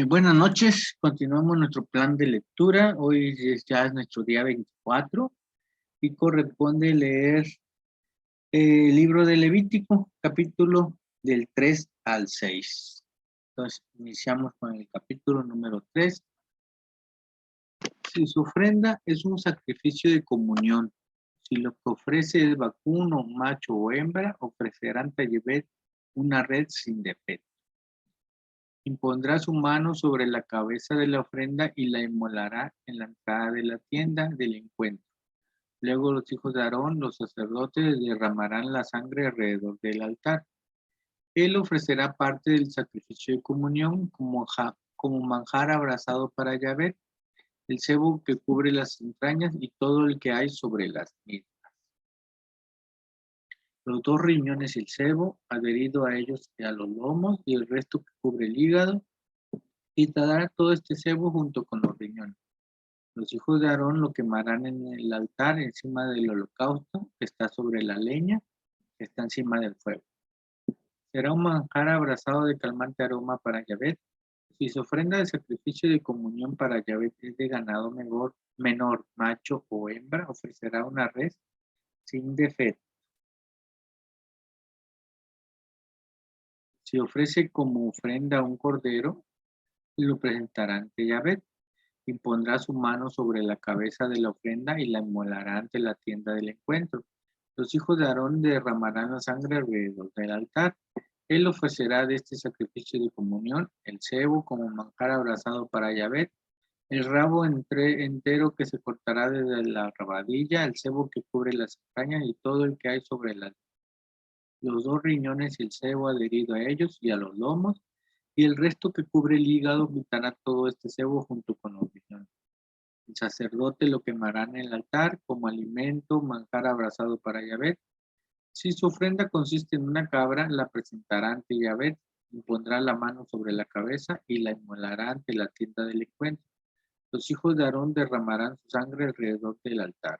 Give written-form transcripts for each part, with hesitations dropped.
Buenas noches, continuamos nuestro plan de lectura. Hoy ya es nuestro día 24 y corresponde leer el libro de Levítico, capítulo del 3 al 6. Entonces, iniciamos con el capítulo número 3. Si su ofrenda es un sacrificio de comunión, si lo que ofrece es vacuno, macho o hembra, ofrecerán Tayebet una red sin defecto. Impondrá su mano sobre la cabeza de la ofrenda y la inmolará en la entrada de la tienda del encuentro. Luego los hijos de Aarón, los sacerdotes, derramarán la sangre alrededor del altar. Él ofrecerá parte del sacrificio de comunión como manjar abrasado para Yahvé, el sebo que cubre las entrañas y todo el que hay sobre las mismas. Los 2 riñones y el sebo, adherido a ellos y a los lomos, y el resto que cubre el hígado, y dará todo este sebo junto con los riñones. Los hijos de Aarón lo quemarán en el altar encima del holocausto que está sobre la leña que está encima del fuego. Será un manjar abrasado de calmante aroma para Yahvé. Si su ofrenda de sacrificio de comunión para Yahvé es de ganado menor, macho o hembra, ofrecerá una res sin defecto. Si ofrece como ofrenda un cordero, lo presentará ante Yahvé. Impondrá su mano sobre la cabeza de la ofrenda y la inmolará ante la tienda del encuentro. Los hijos de Aarón derramarán la sangre alrededor del altar. Él ofrecerá de este sacrificio de comunión el cebo como manjar abrasado para Yahvé, el rabo entero que se cortará desde la rabadilla, el cebo que cubre las entrañas y todo el que hay sobre los 2 riñones y el cebo adherido a ellos y a los lomos, y el resto que cubre el hígado quitará todo este cebo junto con los riñones. El sacerdote lo quemará en el altar como alimento, manjar abrasado para Yahvé. Si su ofrenda consiste en una cabra, la presentará ante Yahvé, impondrá la mano sobre la cabeza y la inmolará ante la tienda del encuentro. Los hijos de Aarón derramarán su sangre alrededor del altar.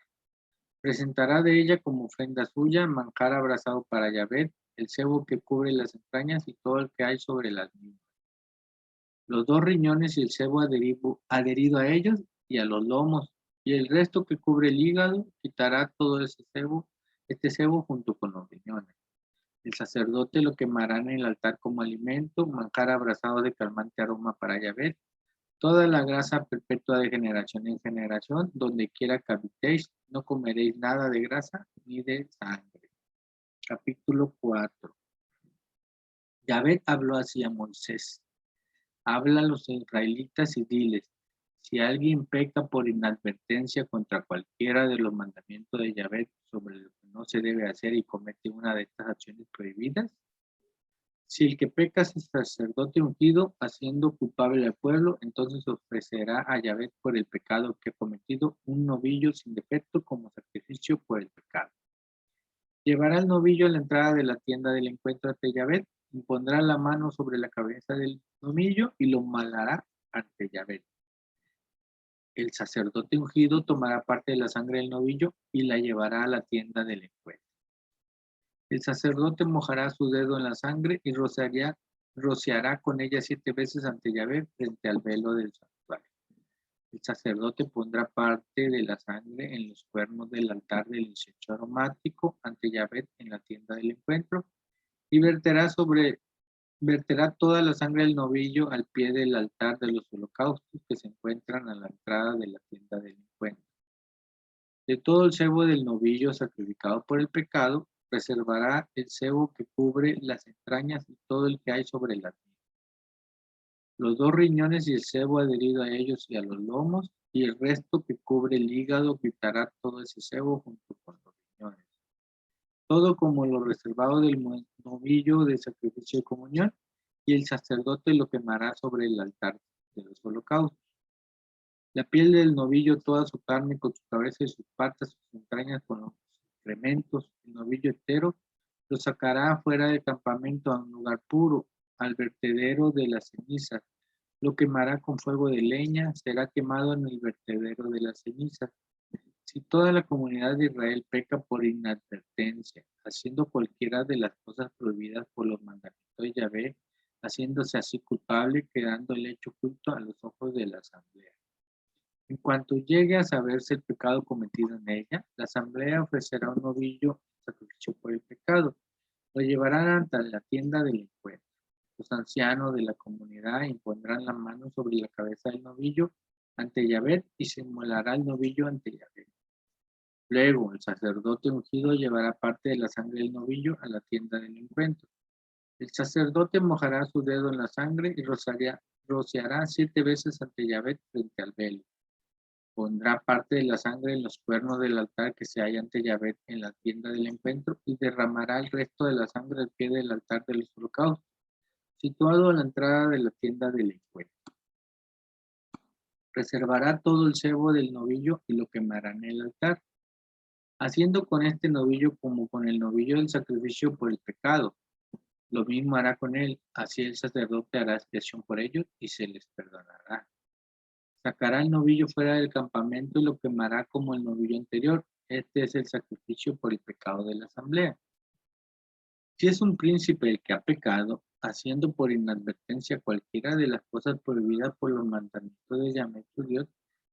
Presentará de ella como ofrenda suya, manjar abrasado para Yahvé, el cebo que cubre las entrañas y todo el que hay sobre las mismas. Los 2 riñones y el cebo adherido a ellos y a los lomos, y el resto que cubre el hígado, quitará todo este cebo junto con los riñones. El sacerdote lo quemará en el altar como alimento, manjar abrasado de calmante aroma para Yahvé. Toda la grasa perpetua de generación en generación, donde quiera que habitéis, no comeréis nada de grasa ni de sangre. Capítulo 4. Yahvé habló así a Moisés. Habla a los israelitas y diles, si alguien peca por inadvertencia contra cualquiera de los mandamientos de Yahvé sobre lo que no se debe hacer y comete una de estas acciones prohibidas, si el que peca es el sacerdote ungido, haciendo culpable al pueblo, entonces ofrecerá a Yahvé por el pecado que ha cometido un novillo sin defecto como sacrificio por el pecado. Llevará el novillo a la entrada de la tienda del encuentro ante Yahvé, impondrá la mano sobre la cabeza del novillo y lo malará ante Yahvé. El sacerdote ungido tomará parte de la sangre del novillo y la llevará a la tienda del encuentro. El sacerdote mojará su dedo en la sangre y rociará con ella 7 veces ante Yahvé frente al velo del santuario. El sacerdote pondrá parte de la sangre en los cuernos del altar del incienso aromático ante Yahvé en la tienda del encuentro y verterá toda la sangre del novillo al pie del altar de los holocaustos que se encuentran a la entrada de la tienda del encuentro. De todo el cebo del novillo sacrificado por el pecado, preservará el cebo que cubre las entrañas y todo el que hay sobre la misma. Los 2 riñones y el cebo adherido a ellos y a los lomos, y el resto que cubre el hígado quitará todo ese cebo junto con los riñones. Todo como lo reservado del novillo de sacrificio de comunión, y el sacerdote lo quemará sobre el altar de los holocaustos. La piel del novillo, toda su carne con su cabeza y sus patas, sus entrañas con los excrementos, el novillo entero, lo sacará fuera del campamento a un lugar puro, al vertedero de las cenizas. Lo quemará con fuego de leña, será quemado en el vertedero de las cenizas. Si toda la comunidad de Israel peca por inadvertencia, haciendo cualquiera de las cosas prohibidas por los mandamientos de Yahvé, haciéndose así culpable, quedando el hecho oculto a los ojos de la asamblea. En cuanto llegue a saberse el pecado cometido en ella, la asamblea ofrecerá un novillo en sacrificio por el pecado. Lo llevarán ante la tienda del encuentro. Los ancianos de la comunidad impondrán la mano sobre la cabeza del novillo ante Yahvé y se inmolará el novillo ante Yahvé. Luego, el sacerdote ungido llevará parte de la sangre del novillo a la tienda del encuentro. El sacerdote mojará su dedo en la sangre y rociará 7 veces ante Yahvé frente al velo. Pondrá parte de la sangre en los cuernos del altar que se halla ante Yahvé en la tienda del encuentro y derramará el resto de la sangre al pie del altar de los holocaustos, situado a la entrada de la tienda del encuentro. Reservará todo el cebo del novillo y lo quemará en el altar, haciendo con este novillo como con el novillo del sacrificio por el pecado. Lo mismo hará con él, así el sacerdote hará expiación por ellos y se les perdonará. Sacará el novillo fuera del campamento y lo quemará como el novillo anterior. Este es el sacrificio por el pecado de la asamblea. Si es un príncipe el que ha pecado, haciendo por inadvertencia cualquiera de las cosas prohibidas por los mandamientos de Yahvé tu Dios,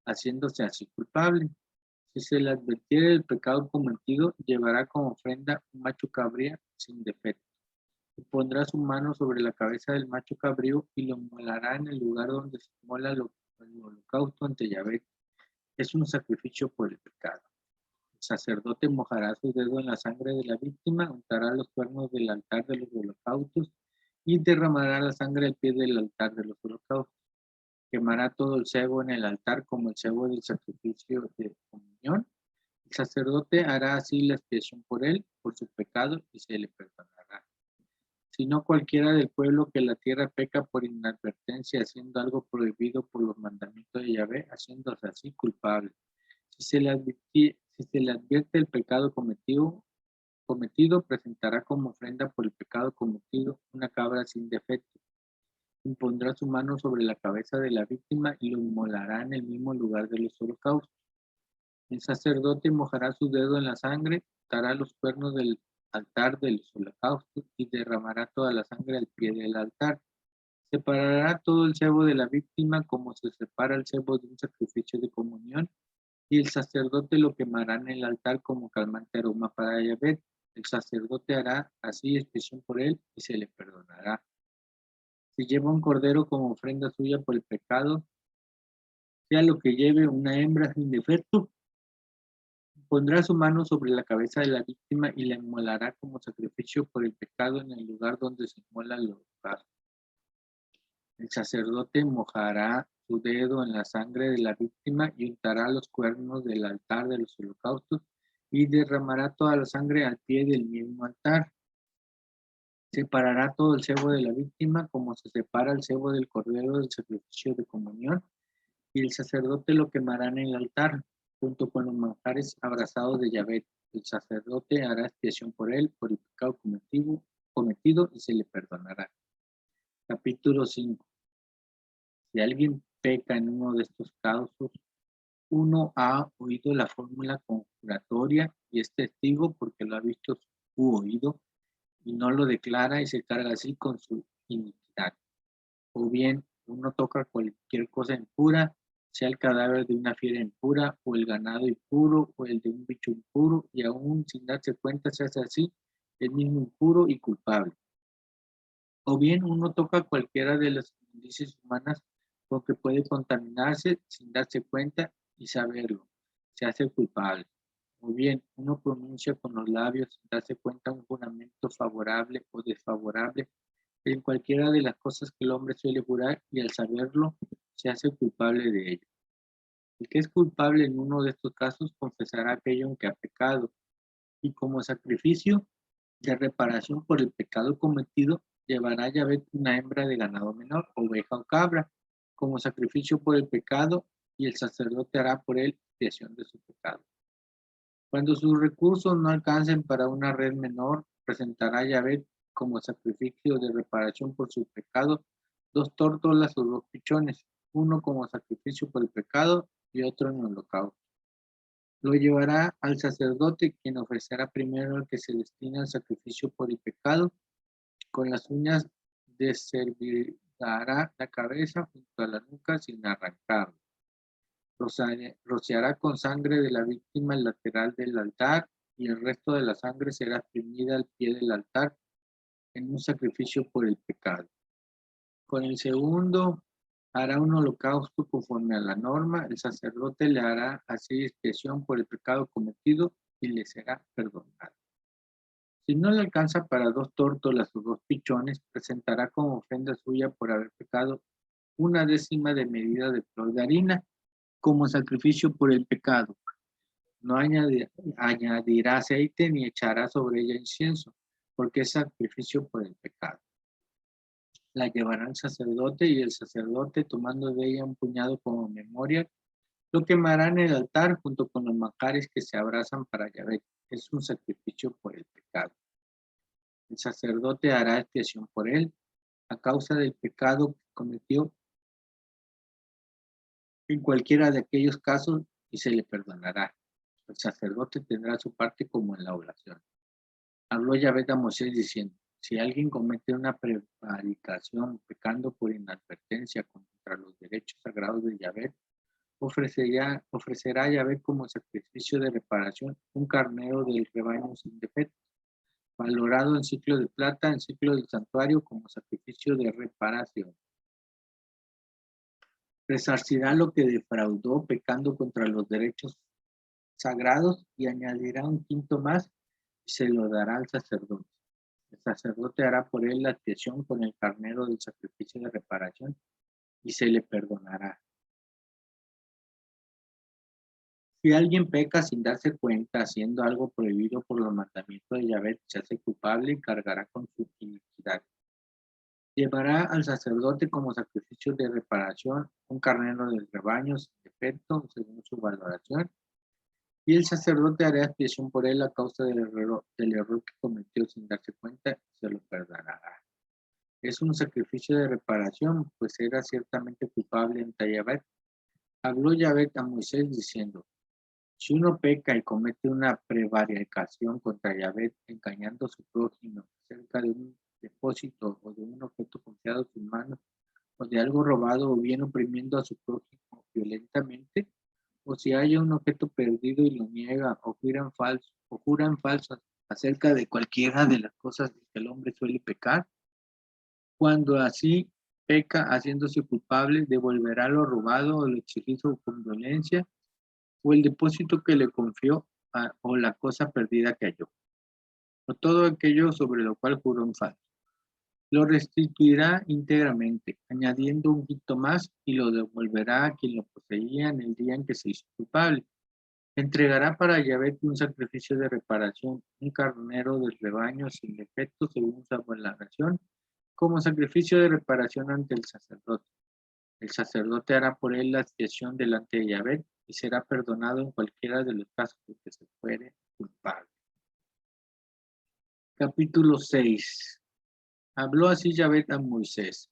haciéndose así culpable. Si se le advirtiere el pecado cometido, llevará como ofrenda un macho cabrío sin defecto. Y pondrá su mano sobre la cabeza del macho cabrío y lo inmolará en el lugar donde se inmola el holocausto ante Yahvé. Es un sacrificio por el pecado. El sacerdote mojará su dedo en la sangre de la víctima, untará los cuernos del altar de los holocaustos y derramará la sangre al pie del altar de los holocaustos. Quemará todo el cebo en el altar como el cebo del sacrificio de comunión. El sacerdote hará así la expiación por él, por su pecado, y se le perdonará. Si no cualquiera del pueblo que la tierra peca por inadvertencia, haciendo algo prohibido por los mandamientos de Yahvé, haciéndose así culpable. Si se le advierte el pecado cometido, presentará como ofrenda por el pecado cometido una cabra sin defecto. Impondrá su mano sobre la cabeza de la víctima y lo inmolará en el mismo lugar de los holocaustos. El sacerdote mojará su dedo en la sangre, dará los cuernos del altar de los holocaustos y derramará toda la sangre al pie del altar. Separará todo el cebo de la víctima como se separa el cebo de un sacrificio de comunión y el sacerdote lo quemará en el altar como calmante aroma para Yahvé. El sacerdote hará así expiación por él y se le perdonará. Si lleva un cordero como ofrenda suya por el pecado, sea lo que lleve una hembra sin defecto, pondrá su mano sobre la cabeza de la víctima y la inmolará como sacrificio por el pecado en el lugar donde se inmola el holocausto. El sacerdote mojará su dedo en la sangre de la víctima y untará los cuernos del altar de los holocaustos y derramará toda la sangre al pie del mismo altar. Separará todo el cebo de la víctima como se separa el cebo del cordero del sacrificio de comunión y el sacerdote lo quemará en el altar junto con los manjares abrazados de Yahvé. El sacerdote hará expiación por él, por el pecado cometido y se le perdonará. Capítulo 5. Si alguien peca en uno de estos casos, uno ha oído la fórmula conjuratoria y es testigo porque lo ha visto u oído y no lo declara y se carga así con su iniquidad. O bien uno toca cualquier cosa impura, sea el cadáver de una fiera impura o el ganado impuro o el de un bicho impuro y aún sin darse cuenta se hace así el mismo impuro y culpable. O bien uno toca cualquiera de las inmundicias humanas con que puede contaminarse sin darse cuenta y saberlo, se hace culpable. O bien uno pronuncia con los labios sin darse cuenta un juramento favorable o desfavorable en cualquiera de las cosas que el hombre suele jurar y al saberlo se hace culpable de ello. El que es culpable en uno de estos casos confesará aquello en que ha pecado y como sacrificio de reparación por el pecado cometido llevará a Yahvé una hembra de ganado menor, oveja o cabra, como sacrificio por el pecado y el sacerdote hará por él expiación de su pecado. Cuando sus recursos no alcancen para una red menor, presentará a Yahvé como sacrificio de reparación por su pecado 2 tórtolas o 2 pichones, uno como sacrificio por el pecado y otro en holocausto. Lo llevará al sacerdote, quien ofrecerá primero al que se destina al sacrificio por el pecado, con las uñas Desservirá la cabeza junto a la nuca sin arrancarla. Rociará con sangre de la víctima el lateral del altar y el resto de la sangre será exprimida al pie del altar en un sacrificio por el pecado. Con el segundo hará un holocausto conforme a la norma. El sacerdote le hará así expiación por el pecado cometido y le será perdonado. Si no le alcanza para 2 tórtolas o 2 pichones, presentará como ofrenda suya por haber pecado 1/10 de medida de flor de harina como sacrificio por el pecado. No añadirá aceite ni echará sobre ella incienso, porque es sacrificio por el pecado. La llevará al sacerdote y el sacerdote, tomando de ella un puñado como memoria, lo quemará en el altar junto con los manjares que se abrazan para Yahvé. Es un sacrificio por el pecado. El sacerdote hará expiación por él a causa del pecado que cometió en cualquiera de aquellos casos y se le perdonará. El sacerdote tendrá su parte como en la oblación. Habló Yahvé a Moisés diciendo: si alguien comete una prevaricación pecando por inadvertencia contra los derechos sagrados de Yahvé, ofrecerá a Yahvé como sacrificio de reparación un carnero del rebaño sin defecto, valorado en ciclo de plata, en ciclo del santuario como sacrificio de reparación. Resarcirá lo que defraudó pecando contra los derechos sagrados y añadirá un quinto más y se lo dará al sacerdote. El sacerdote hará por él la expiación con el carnero del sacrificio de reparación y se le perdonará. Si alguien peca sin darse cuenta, haciendo algo prohibido por los mandamientos de Yahvé, se hace culpable y cargará con su iniquidad. Llevará al sacerdote como sacrificio de reparación un carnero del rebaño sin defecto, según su valoración, y el sacerdote hará expiación por él a causa del error que cometió sin darse cuenta y se lo perdonará. Es un sacrificio de reparación, pues era ciertamente culpable ante Yahvé. Habló Yahvé a Moisés diciendo: si uno peca y comete una prevaricación contra Yahvé, engañando a su prójimo acerca de un depósito o de un objeto confiado en sus manos, o de algo robado, o bien oprimiendo a su prójimo violentamente, o si haya un objeto perdido y lo niega, o juran falso acerca de cualquiera de las cosas que el hombre suele pecar, cuando así peca haciéndose culpable, devolverá lo robado o lo exigido con violencia, o el depósito que le confió, o la cosa perdida que halló, o todo aquello sobre lo cual juró en falso. Lo restituirá íntegramente, añadiendo un quinto más, y lo devolverá a quien lo poseía en el día en que se hizo culpable. Entregará para Yahvé un sacrificio de reparación, un carnero del rebaño sin defecto según su valoración, como sacrificio de reparación ante el sacerdote. El sacerdote hará por él la expiación delante de Yahvé y será perdonado en cualquiera de los casos en que se fuere culpable. Capítulo 6. Habló así Yahvé a Moisés: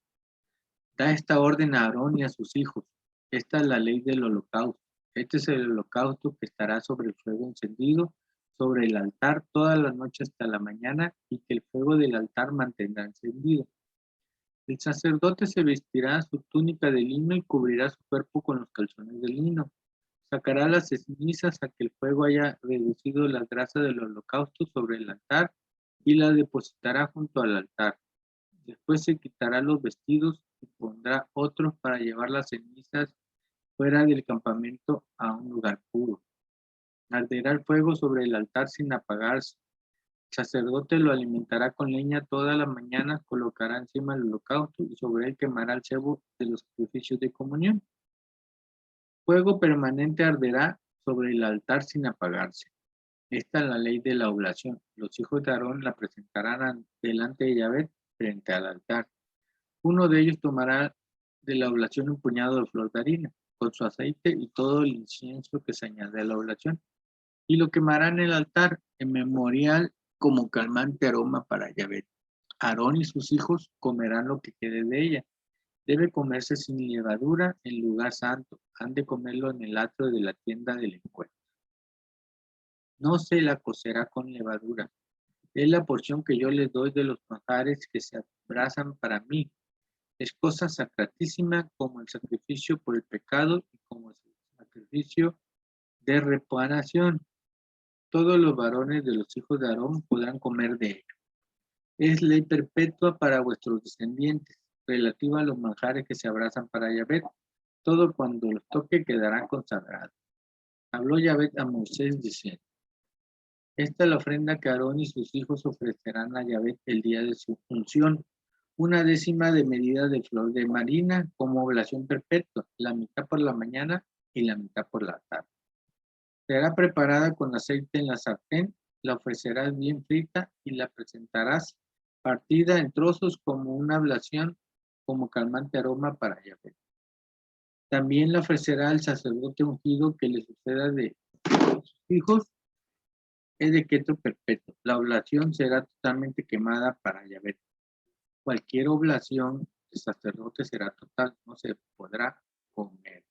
da esta orden a Aarón y a sus hijos. Esta es la ley del holocausto. Este es el holocausto que estará sobre el fuego encendido, sobre el altar toda la noche hasta la mañana, y que el fuego del altar mantendrá encendido. El sacerdote se vestirá su túnica de lino y cubrirá su cuerpo con los calzones de lino. Sacará las cenizas a que el fuego haya reducido la grasa del holocausto sobre el altar y la depositará junto al altar. Después se quitará los vestidos y pondrá otros para llevar las cenizas fuera del campamento a un lugar puro. Arderá el fuego sobre el altar sin apagarse. El sacerdote lo alimentará con leña toda la mañana, colocará encima el holocausto y sobre él quemará el cebo de los sacrificios de comunión. Fuego permanente arderá sobre el altar sin apagarse. Esta es la ley de la oblación. Los hijos de Aarón la presentarán delante de Yahvé frente al altar. Uno de ellos tomará de la oblación un puñado de flor de harina, con su aceite y todo el incienso que se añade a la oblación, y lo quemará en el altar en memorial como calmante aroma para Yahvé. Aarón y sus hijos comerán lo que quede de ella. Debe comerse sin levadura en lugar santo. Han de comerlo en el atrio de la tienda del encuentro. No se la cocerá con levadura. Es la porción que yo les doy de los manjares que se abrazan para mí. Es cosa sacratísima como el sacrificio por el pecado y como el sacrificio de reparación. Todos los varones de los hijos de Aarón podrán comer de ello. Es ley perpetua para vuestros descendientes, relativa a los manjares que se abrazan para Yahvé. Todo cuando los toque quedará consagrado. Habló Yahvé a Moisés diciendo: esta es la ofrenda que Aarón y sus hijos ofrecerán a Yahvé el día de su unción. Una décima de medida de flor de marina como oblación perpetua, la mitad por la mañana y la mitad por la tarde. Será preparada con aceite en la sartén, la ofrecerás bien frita y la presentarás partida en trozos como una oblación, como calmante aroma para Yahvé. También la ofrecerá al sacerdote ungido que le suceda de sus hijos, es de decreto perpetuo. La oblación será totalmente quemada para Yahvé. Cualquier oblación de sacerdote será total, no se podrá comer.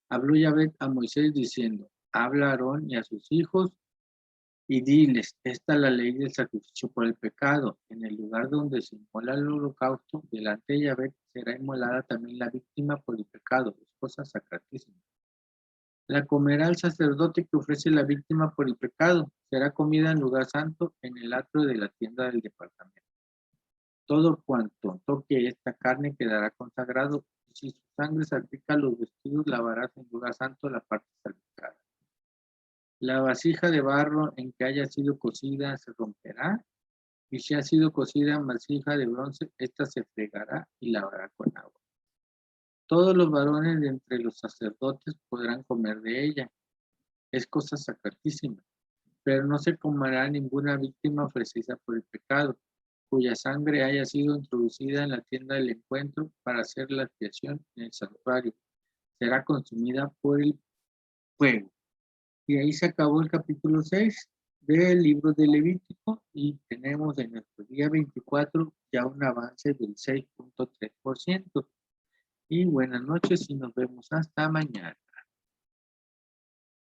Habló Yahvé a Moisés diciendo: habla a Aarón y a sus hijos y diles: esta es la ley del sacrificio por el pecado. En el lugar donde se inmola el holocausto, delante de Yahvé será inmolada también la víctima por el pecado. Es cosa sacratísima. La comerá el sacerdote que ofrece la víctima por el pecado. Será comida en lugar santo en el atrio de la tienda del departamento. Todo cuanto toque esta carne quedará consagrado. Y si su sangre salpica los vestidos, lavarás en lugar santo la parte salpicada. La vasija de barro en que haya sido cocida se romperá, y si ha sido cocida en vasija de bronce, ésta se fregará y lavará con agua. Todos los varones de entre los sacerdotes podrán comer de ella. Es cosa sacratísima, pero no se comerá ninguna víctima ofrecida por el pecado, cuya sangre haya sido introducida en la tienda del encuentro para hacer la expiación en el santuario. Será consumida por el fuego. Y ahí se acabó el capítulo 6 del libro de Levítico y tenemos en nuestro día 24 ya un avance del 6.3%. Y buenas noches y nos vemos hasta mañana.